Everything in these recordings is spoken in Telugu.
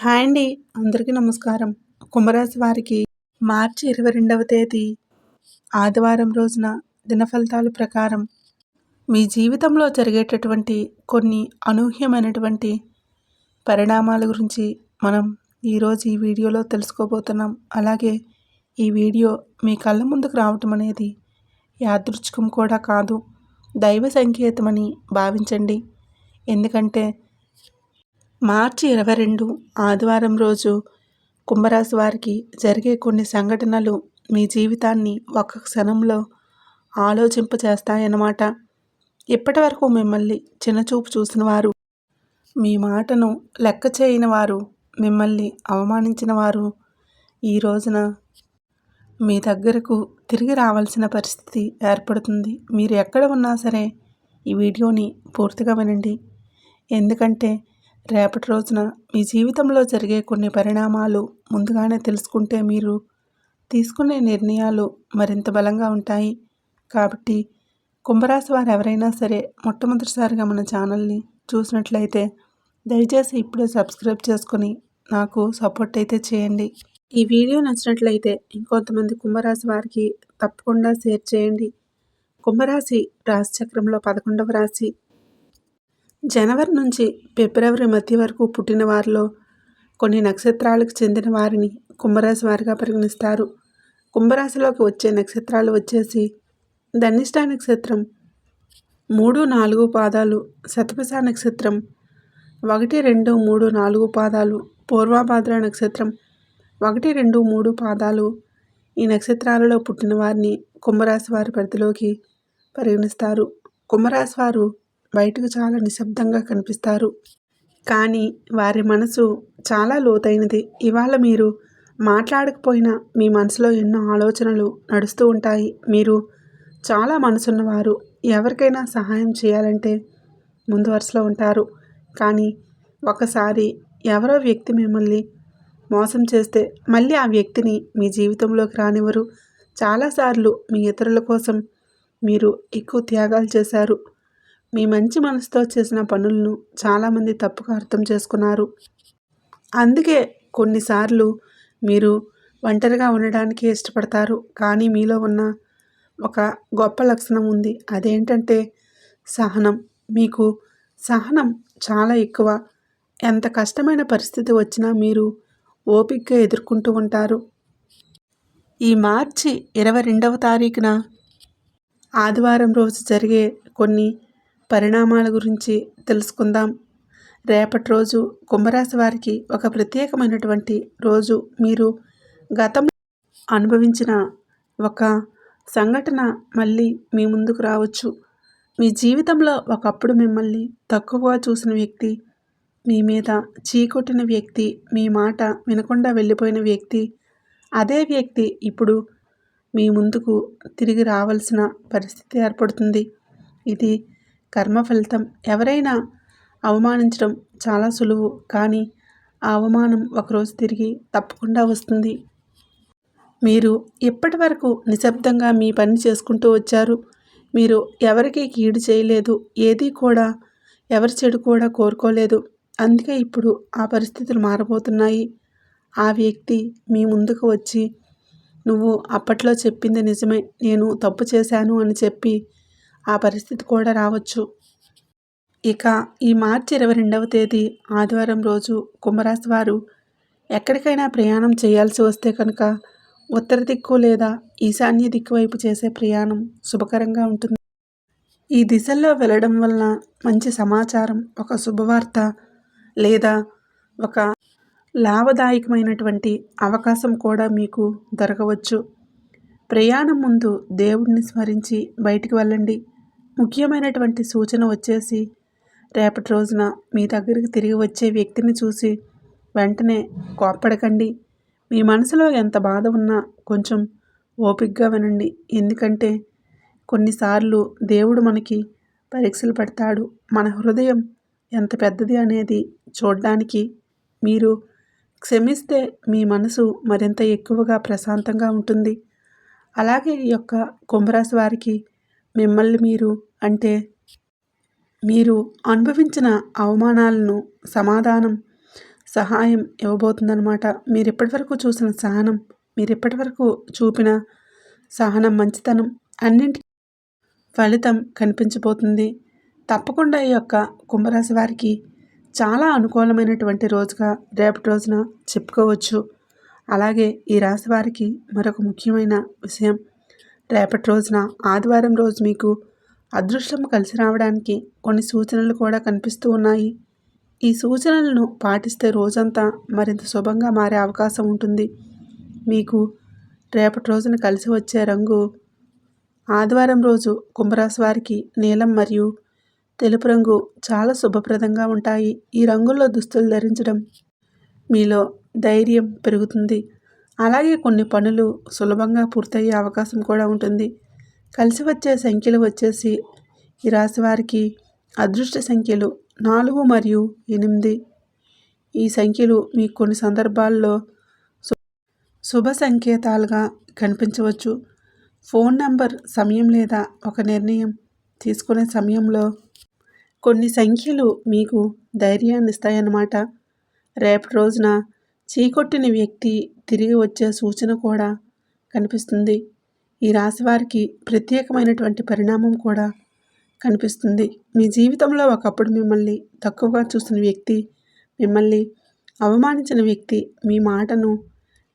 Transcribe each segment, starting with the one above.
హాయ్ అండి. అందరికీ నమస్కారం. కుంభరాశి వారికి మార్చి 22వ తేదీ ఆదివారం రోజున దినఫలితాల ప్రకారం మీ జీవితంలో జరిగేటటువంటి కొన్ని అనూహ్యమైనటువంటి పరిణామాల గురించి మనం ఈరోజు ఈ వీడియోలో తెలుసుకోబోతున్నాం. అలాగే ఈ వీడియో మీ కళ్ళ ముందుకు రావటం అనేది యాదృచ్ఛికం కూడా కాదు, దైవ సంకేతమని భావించండి. ఎందుకంటే మార్చి 22 ఆదివారం రోజు కుంభరాశి వారికి జరిగే కొన్ని సంఘటనలు మీ జీవితాన్ని ఒక్క క్షణంలో ఆలోచింపచేస్తాయన్నమాట. ఇప్పటి వరకు మిమ్మల్ని చిన్నచూపు చూసిన వారు, మీ మాటను లెక్క చేయని వారు, మిమ్మల్ని అవమానించిన వారు ఈ రోజున మీ దగ్గరకు తిరిగి రావాల్సిన పరిస్థితి ఏర్పడుతుంది. మీరు ఎక్కడ ఉన్నా సరే ఈ వీడియోని పూర్తిగా వినండి. ఎందుకంటే రేపటి రోజున మీ జీవితంలో జరిగే కొన్ని పరిణామాలు ముందుగానే తెలుసుకుంటే మీరు తీసుకునే నిర్ణయాలు మరింత బలంగా ఉంటాయి. కాబట్టి కుంభరాశి వారు ఎవరైనా సరే మొట్టమొదటిసారిగా మన ఛానల్ని చూసినట్లయితే దయచేసి ఇప్పుడే సబ్స్క్రైబ్ చేసుకొని నాకు సపోర్ట్ అయితే చేయండి. ఈ వీడియో నచ్చినట్లయితే ఇంకొంతమంది కుంభరాశి వారికి తప్పకుండా షేర్ చేయండి. కుంభరాశి రాశిచక్రంలో 11వ రాశి. జనవరి నుంచి ఫిబ్రవరి మధ్య వరకు పుట్టిన వారిలో కొన్ని నక్షత్రాలకు చెందిన వారిని కుంభరాశి వారిగా పరిగణిస్తారు. కుంభరాశిలోకి వచ్చే నక్షత్రాలు వచ్చేసి ధనిష్ట నక్షత్రం 3, 4 పాదాలు, శతభిష నక్షత్రం 1, 2, 3, 4 పాదాలు, పూర్వభాద్ర నక్షత్రం 1, 2, 3 పాదాలు. ఈ నక్షత్రాలలో పుట్టిన వారిని కుంభరాశి వారి పరిధిలోకి పరిగణిస్తారు. కుంభరాశి వారు బయటకు చాలా నిశ్శబ్దంగా కనిపిస్తారు, కానీ వారి మనసు చాలా లోతైనది. ఇవాళ మీరు మాట్లాడకపోయినా మీ మనసులో ఎన్నో ఆలోచనలు నడుస్తూ ఉంటాయి. మీరు చాలా మనసున్నవారు. ఎవరికైనా సహాయం చేయాలంటే ముందు వరుసలో ఉంటారు. కానీ ఒకసారి ఎవరో వ్యక్తి మిమ్మల్ని మోసం చేస్తే మళ్ళీ ఆ వ్యక్తిని మీ జీవితంలోకి రానివ్వరు. చాలాసార్లు మీ ఇతరుల కోసం మీరు ఎక్కువ త్యాగాలు చేశారు. మీ మంచి మనసుతో చేసిన పనులను చాలామంది తప్పుగా అర్థం చేసుకున్నారు. అందుకే కొన్నిసార్లు మీరు ఒంటరిగా ఉండడానికి ఇష్టపడతారు. కానీ మీలో ఉన్న ఒక గొప్ప లక్షణం ఉంది. అదేంటంటే సహనం. మీకు సహనం చాలా ఎక్కువ. ఎంత కష్టమైన పరిస్థితి వచ్చినా మీరు ఓపికగా ఎదుర్కొంటూ ఉంటారు. ఈ మార్చి 22వ తారీఖున ఆదివారం రోజు జరిగే కొన్ని పరిణామాల గురించి తెలుసుకుందాం. రేపటి రోజు కుంభరాశి వారికి ఒక ప్రత్యేకమైనటువంటి రోజు. మీరు గతంలో అనుభవించిన ఒక సంఘటన మళ్ళీ మీ ముందుకు రావచ్చు. మీ జీవితంలో ఒకప్పుడు మిమ్మల్ని తక్కువగా చూసిన వ్యక్తి, మీ మీద చీకొట్టిన వ్యక్తి, మీ మాట వినకుండా వెళ్ళిపోయిన వ్యక్తి, అదే వ్యక్తి ఇప్పుడు మీ ముందుకు తిరిగి రావాల్సిన పరిస్థితి ఏర్పడుతుంది. ఇది కర్మ ఫలితం. ఎవరైనా అవమానించడం చాలా సులువు, కానీ ఆ అవమానం ఒకరోజు తిరిగి తప్పకుండా వస్తుంది. మీరు ఇప్పటి వరకు నిశ్శబ్దంగా మీ పని చేసుకుంటూ వచ్చారు. మీరు ఎవరికి కీడు చేయలేదు, ఏది కూడా ఎవరి చెడు కూడా కోరుకోలేదు. అందుకే ఇప్పుడు ఆ పరిస్థితులు మారబోతున్నాయి. ఆ వ్యక్తి మీ ముందుకు వచ్చి నువ్వు అప్పట్లో చెప్పింది నిజమే, నేను తప్పు చేశాను అని చెప్పి ఆ పరిస్థితి కూడా రావచ్చు. ఇక ఈ మార్చి 22వ తేదీ ఆదివారం రోజు కుంభరాశి వారు ఎక్కడికైనా ప్రయాణం చేయాల్సి వస్తే కనుక ఉత్తర దిక్కు లేదా ఈశాన్య దిక్కు వైపు చేసే ప్రయాణం శుభకరంగా ఉంటుంది. ఈ దిశల్లో వెళ్ళడం వలన మంచి సమాచారం, ఒక శుభవార్త లేదా ఒక లాభదాయకమైనటువంటి అవకాశం కూడా మీకు దొరకవచ్చు. ప్రయాణం ముందు దేవుడిని స్మరించి బయటికి వెళ్ళండి. ముఖ్యమైనటువంటి సూచన వచ్చేసి రేపటి రోజున మీ దగ్గరికి తిరిగి వచ్చే వ్యక్తిని చూసి వెంటనే కోప్పడకండి. మీ మనసులో ఎంత బాధ ఉన్నా కొంచెం ఓపికగా వినండి. ఎందుకంటే కొన్నిసార్లు దేవుడు మనకి పరీక్షలు పెడతాడు. మన హృదయం ఎంత పెద్దది అనేది చూడడానికి. మీరు క్షమిస్తే మీ మనసు మరింత ఎక్కువగా ప్రశాంతంగా ఉంటుంది. అలాగే ఈ యొక్క కుంభరాశి వారికి మిమ్మల్ని మీరు అంటే మీరు అనుభవించిన అవమానాలను సహాయం ఇవ్వబోతుందనమాట. మీరిప్పటివరకు చూసిన సహనం, మీరిప్పటివరకు చూపిన సహనం, మంచితనం అన్నింటికి ఫలితం కనిపించబోతుంది. తప్పకుండా ఈ యొక్క కుంభరాశి వారికి చాలా అనుకూలమైనటువంటి రోజుగా రేపటి రోజున చెప్పుకోవచ్చు. అలాగే ఈ రాశి వారికి మరొక ముఖ్యమైన విషయం, రేపటి రోజున ఆదివారం రోజు మీకు అదృష్టం కలిసి రావడానికి కొన్ని సూచనలు కూడా కనిపిస్తూ ఉన్నాయి. ఈ సూచనలను పాటిస్తే రోజంతా మరింత శుభంగా మారే అవకాశం ఉంటుంది. మీకు రేపటి రోజున కలిసి వచ్చే రంగు ఆదివారం రోజు కుంభరాశి వారికి నీలం మరియు తెలుపు రంగు చాలా శుభప్రదంగా ఉంటాయి. ఈ రంగుల్లో దుస్తులు ధరించడం మీలో ధైర్యం పెరుగుతుంది. అలాగే కొన్ని పనులు సులభంగా పూర్తయ్యే అవకాశం కూడా ఉంటుంది. కలిసి వచ్చే సంఖ్యలు వచ్చేసి ఈ రాశి వారికి అదృష్ట సంఖ్యలు 4 మరియు 8. ఈ సంఖ్యలు మీకు కొన్ని సందర్భాల్లో శుభ సంకేతాలుగా కనిపించవచ్చు. ఫోన్ నంబర్, సమయం లేదా ఒక నిర్ణయం తీసుకునే సమయంలో కొన్ని సంఖ్యలు మీకు ధైర్యాన్ని ఇస్తాయన్నమాట. రేపటి రోజున చీకొట్టిన వ్యక్తి తిరిగి వచ్చే సూచన కూడా కనిపిస్తుంది. ఈ రాశి వారికి ప్రత్యేకమైనటువంటి పరిణామం కూడా కనిపిస్తుంది. మీ జీవితంలో ఒకప్పుడు మిమ్మల్ని తక్కువగా చూసిన వ్యక్తి, మిమ్మల్ని అవమానించిన వ్యక్తి, మీ మాటను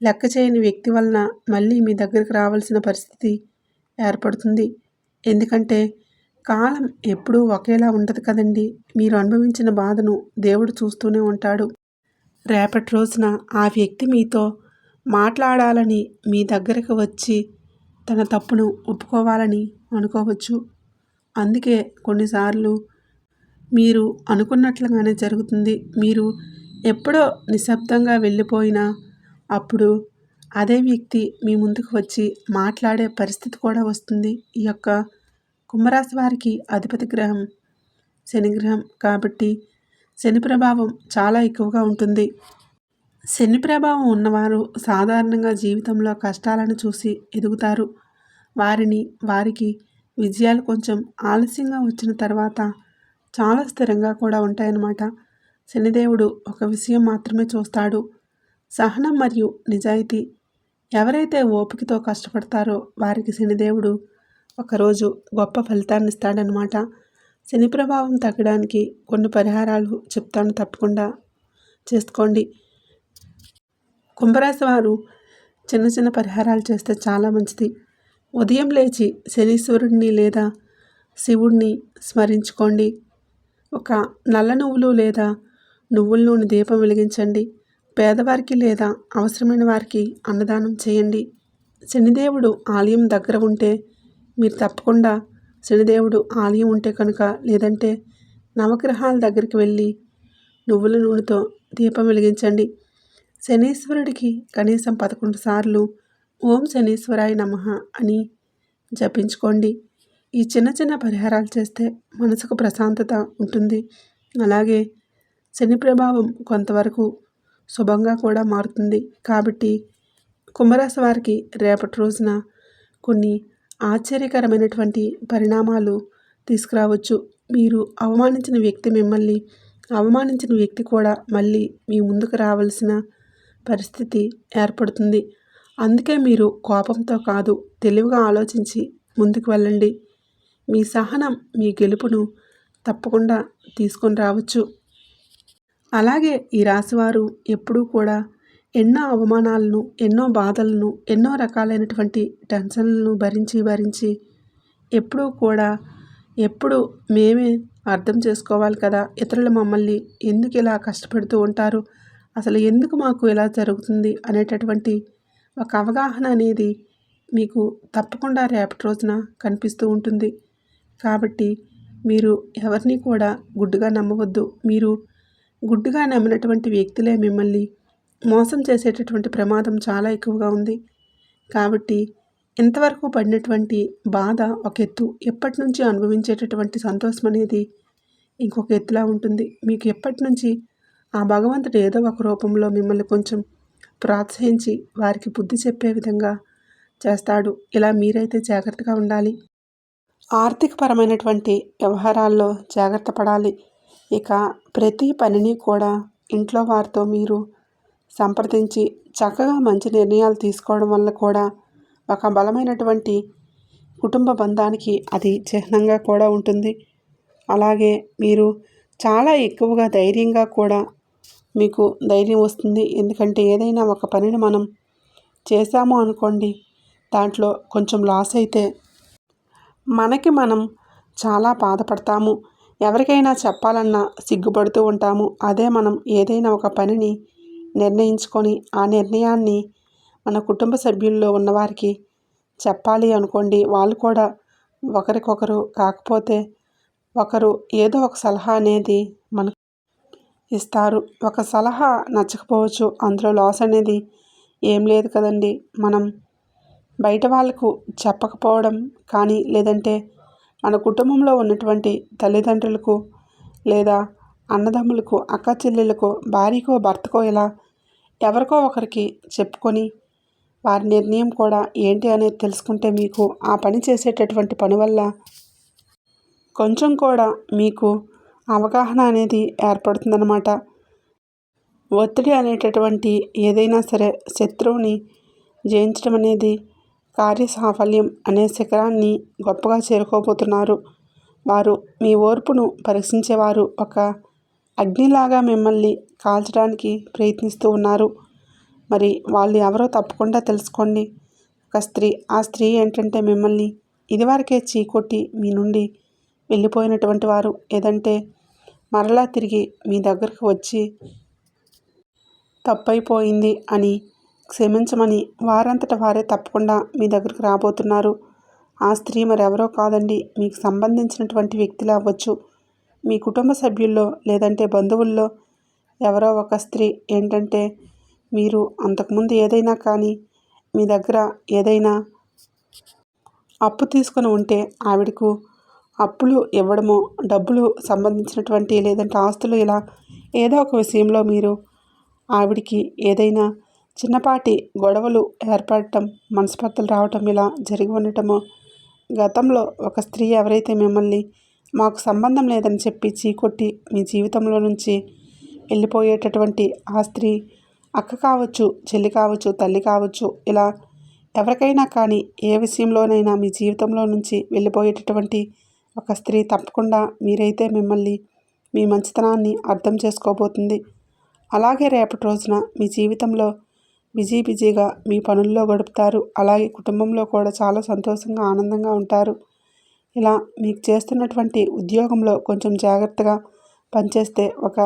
లెక్క చేయని వ్యక్తి వలన మళ్ళీ మీ దగ్గరికి రావాల్సిన పరిస్థితి ఏర్పడుతుంది. ఎందుకంటే కాలం ఎప్పుడూ ఒకేలా ఉండదు కదండి. మీరు అనుభవించిన బాధను దేవుడు చూస్తూనే ఉంటాడు. రేపటి రోజున ఆ వ్యక్తి మీతో మాట్లాడాలని మీ దగ్గరకు వచ్చి తన తప్పును ఒప్పుకోవాలని అనుకోవచ్చు. అందుకే కొన్నిసార్లు మీరు అనుకున్నట్లుగానే జరుగుతుంది. మీరు ఎప్పుడో నిశ్శబ్దంగా వెళ్ళిపోయినా అప్పుడు అదే వ్యక్తి మీ ముందుకు వచ్చి మాట్లాడే పరిస్థితి కూడా వస్తుంది. ఈ యొక్క కుంభరాశి వారికి అధిపతి గ్రహం శని గ్రహం కాబట్టి శని ప్రభావం చాలా ఎక్కువగా ఉంటుంది. శని ప్రభావం ఉన్నవారు సాధారణంగా జీవితంలో కష్టాలను చూసి ఎదుగుతారు. వారికి విజయాలు కొంచెం ఆలస్యంగా వచ్చిన తర్వాత చాలా స్థిరంగా కూడా ఉంటాయన్నమాట. శనిదేవుడు ఒక విషయం మాత్రమే చూస్తాడు, సహనం మరియు నిజాయితీ. ఎవరైతే ఓపికతో కష్టపడతారో వారికి శనిదేవుడు ఒకరోజు గొప్ప ఫలితాన్ని ఇస్తాడనమాట. శని ప్రభావం తగ్గడానికి కొన్ని పరిహారాలు చెప్తాను, తప్పకుండా చేసుకోండి. కుంభరాశి వారు చిన్న చిన్న పరిహారాలు చేస్తే చాలా మంచిది. ఉదయం లేచి శనీశ్వరుడిని లేదా శివుడిని స్మరించుకోండి. ఒక నల్ల నువ్వులు లేదా నువ్వుల నూనె దీపం వెలిగించండి. పేదవారికి లేదా అవసరమైన వారికి అన్నదానం చేయండి. శనిదేవుడు ఆలయం దగ్గర ఉంటే మీరు తప్పకుండా శనిదేవుడు ఆలయం ఉంటే కనుక, లేదంటే నవగ్రహాల దగ్గరికి వెళ్ళి నువ్వుల నూనెతో దీపం వెలిగించండి. శనీశ్వరుడికి కనీసం 11 సార్లు ఓం శనీశ్వరాయ నమః అని జపించుకోండి. ఈ చిన్న చిన్న పరిహారాలు చేస్తే మనసుకు ప్రశాంతత ఉంటుంది. అలాగే శని ప్రభావం కొంతవరకు శుభంగా కూడా మారుతుంది. కాబట్టి కుంభరాశి వారికి రేపటి రోజున కొన్ని ఆశ్చర్యకరమైనటువంటి పరిణామాలు తీసుకురావచ్చు. మీరు అవమానించిన వ్యక్తి మిమ్మల్ని అవమానించిన వ్యక్తి కూడా మళ్ళీ మీ ముందుకు రావాల్సిన పరిస్థితి ఏర్పడుతుంది. అందుకే మీరు కోపంతో కాదు, తెలివిగా ఆలోచించి ముందుకు వెళ్ళండి. మీ సహనం మీ గెలుపును తప్పకుండా తీసుకొని రావచ్చు. అలాగే ఈ రాశివారు ఎప్పుడూ కూడా ఎన్నో అవమానాలను, ఎన్నో బాధలను, ఎన్నో రకాలైనటువంటి టెన్షన్లను భరించి ఎప్పుడు మేమే అర్థం చేసుకోవాలి కదా, ఇతరులు మమ్మల్ని ఎందుకు ఇలా కష్టపెడుతూ ఉంటారు, అసలు ఎందుకు మాకు ఇలా జరుగుతుంది అనేటటువంటి ఒక అవగాహన అనేది మీకు తప్పకుండా రేపటి రోజున కనిపిస్తూ ఉంటుంది. కాబట్టి మీరు ఎవరిని కూడా గుడ్డిగా నమ్మవద్దు. మీరు గుడ్డిగా నమ్మినటువంటి వ్యక్తులే మిమ్మల్ని మోసం చేసేటటువంటి ప్రమాదం చాలా ఎక్కువగా ఉంది. కాబట్టి ఇంతవరకు పడినటువంటి బాధ ఒక ఎత్తు, ఎప్పటి నుంచి అనుభవించేటటువంటి సంతోషం అనేది ఇంకొక ఎత్తులా ఉంటుంది. మీకు ఎప్పటి నుంచి ఆ భగవంతుడు ఏదో ఒక రూపంలో మిమ్మల్ని కొంచెం ప్రోత్సహించి వారికి బుద్ధి చెప్పే విధంగా చేస్తాడు. ఇలా మీరైతే జాగ్రత్తగా ఉండాలి. ఆర్థికపరమైనటువంటి వ్యవహారాల్లో జాగ్రత్త పడాలి. ఇక ప్రతి పనిని కూడా ఇంట్లో వారితో మీరు సంప్రదించి చక్కగా మంచి నిర్ణయాలు తీసుకోవడం వల్ల కూడా ఒక బలమైనటువంటి కుటుంబ బంధానికి అది చిహ్నంగా కూడా ఉంటుంది. అలాగే మీరు చాలా ఎక్కువగా ధైర్యంగా కూడా మీకు ధైర్యం వస్తుంది. ఎందుకంటే ఏదైనా ఒక పనిని మనం చేశాము అనుకోండి, దాంట్లో కొంచెం లాస్ అయితే మనకి మనం చాలా బాధపడతాము. ఎవరికైనా చెప్పాలన్నా సిగ్గుపడుతూ ఉంటాము. అదే మనం ఏదైనా ఒక పనిని నిర్ణయించుకొని ఆ నిర్ణయాన్ని మన కుటుంబ సభ్యుల్లో ఉన్నవారికి చెప్పాలి అనుకోండి, వాళ్ళు కూడా ఒకరికొకరు కాకపోతే ఒకరు ఏదో ఒక సలహా అనేది మనకు ఇస్తారు. ఒక సలహా నచ్చకపోవచ్చు, అందులో లాస్ అనేది ఏం లేదు కదండి. మనం బయట వాళ్ళకు చెప్పకపోవడం కానీ, లేదంటే మన కుటుంబంలో ఉన్నటువంటి తల్లిదండ్రులకు లేదా అన్నదమ్ములకు, అక్క చెల్లెళ్ళకో, భార్యకో, భర్తకో ఇలా ఎవరికో ఒకరికి చెప్పుకొని వారి నిర్ణయం కూడా ఏంటి అనేది తెలుసుకుంటే మీకు ఆ పని చేసేటటువంటి పని వల్ల కొంచెం కూడా మీకు అవగాహన అనేది ఏర్పడుతుందన్నమాట. ఒత్తిడి అనేటటువంటి ఏదైనా సరే శత్రువుని జయించడం అనేది కార్యసాఫల్యం అనే శిఖరాన్ని గొప్పగా చేరుకోబోతున్నారు. వారు మీ ఓర్పును పరీక్షించేవారు ఒక అగ్నిలాగా మిమ్మల్ని కాల్చడానికి ప్రయత్నిస్తూ ఉన్నారు. మరి వాళ్ళు ఎవరో తప్పకుండా తెలుసుకోండి. ఒక స్త్రీ, ఆ స్త్రీ ఏంటంటే మిమ్మల్ని ఇదివరకే చీకొట్టి మీ నుండి వెళ్ళిపోయినటువంటి వారు, ఏదంటే మరలా తిరిగి మీ దగ్గరకు వచ్చి తప్పైపోయింది అని క్షమించమని వారంతట వారే తప్పకుండా మీ దగ్గరకు రాబోతున్నారు. ఆ స్త్రీ మరెవరో కాదండి, మీకు సంబంధించినటువంటి వ్యక్తులు అవ్వచ్చు, మీ కుటుంబ సభ్యుల్లో లేదంటే బంధువుల్లో ఎవరో ఒక స్త్రీ ఏంటంటే మీరు అంతకుముందు ఏదైనా కానీ మీ దగ్గర ఏదైనా అప్పు తీసుకొని ఉంటే ఆవిడకు అప్పులు ఇవ్వడము, డబ్బులు సంబంధించినటువంటి లేదంటే ఆస్తులు ఇలా ఏదో ఒక విషయంలో మీరు ఆవిడికి ఏదైనా చిన్నపాటి గొడవలు ఏర్పడటం, మనస్పర్ధలు రావటం ఇలా జరిగి ఉండటము. గతంలో ఒక స్త్రీ ఎవరైతే మిమ్మల్ని మాకు సంబంధం లేదని చెప్పి చీకొట్టి మీ జీవితంలో నుంచి వెళ్ళిపోయేటటువంటి ఆ స్త్రీ అక్క కావచ్చు, చెల్లి కావచ్చు, తల్లి కావచ్చు, ఇలా ఎవరికైనా కానీ ఏ విషయంలోనైనా మీ జీవితంలో నుంచి వెళ్ళిపోయేటటువంటి ఒక స్త్రీ తప్పకుండా మీరైతే మిమ్మల్ని మీ మంచితనాన్ని అర్థం చేసుకోబోతుంది. అలాగే రేపటి రోజున మీ జీవితంలో బిజీగా మీ పనుల్లో గడుపుతారు. అలాగే కుటుంబంలో కూడా చాలా సంతోషంగా, ఆనందంగా ఉంటారు. ఇలా మీకు చేస్తున్నటువంటి ఉద్యోగంలో కొంచెం జాగ్రత్తగా పనిచేస్తే ఒక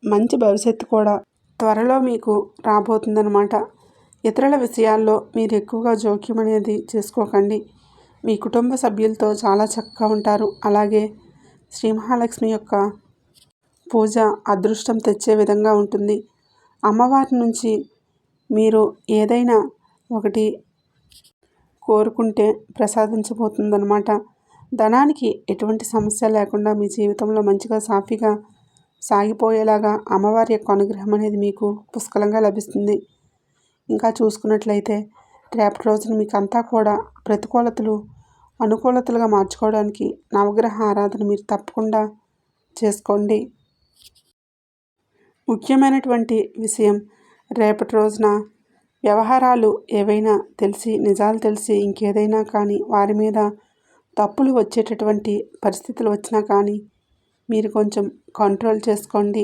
మంచి భవిష్యత్తు కూడా త్వరలో మీకు రాబోతుందన్నమాట. ఇతరుల విషయాల్లో మీరు ఎక్కువగా జోక్యం అనేది చేసుకోకండి. మీ కుటుంబ సభ్యులతో చాలా చక్కగా ఉంటారు. అలాగే శ్రీ మహాలక్ష్మి యొక్క పూజ అదృష్టం తెచ్చే విధంగా ఉంటుంది. అమ్మవారి నుంచి మీరు ఏదైనా ఒకటి కోరుకుంటే ప్రసాదించబోతుందన్నమాట. ధనానికి ఎటువంటి సమస్య లేకుండా మీ జీవితంలో మంచిగా సాఫీగా సాగిపోయేలాగా అమ్మవారి యొక్క అనుగ్రహం అనేది మీకు పుష్కలంగా లభిస్తుంది. ఇంకా చూసుకున్నట్లయితే రేపటి రోజున మీకు అంతా కూడా ప్రతికూలతలు అనుకూలతలుగా మార్చుకోవడానికి నవగ్రహ ఆరాధన మీరు తప్పకుండా చేసుకోండి. ముఖ్యమైనటువంటి విషయం, రేపటి రోజున వ్యవహారాలు ఏవైనా తెలిసి నిజాలు తెలిసి ఇంకేదైనా కానీ వారి మీద తప్పులు వచ్చేటటువంటి పరిస్థితులు వచ్చినా కానీ మీరు కొంచెం కంట్రోల్ చేసుకోండి.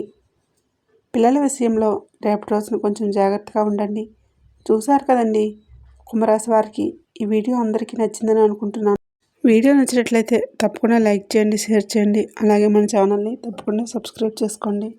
పిల్లల విషయంలో రేపటి రోజున కొంచెం జాగ్రత్తగా ఉండండి. చూశారు కదండి కుంభరాశి వారికి. ఈ వీడియో అందరికీ నచ్చిందని అనుకుంటున్నాను. వీడియో నచ్చినట్లయితే తప్పకుండా లైక్ చేయండి, షేర్ చేయండి. అలాగే మన ఛానల్ని తప్పకుండా సబ్స్క్రైబ్ చేసుకోండి.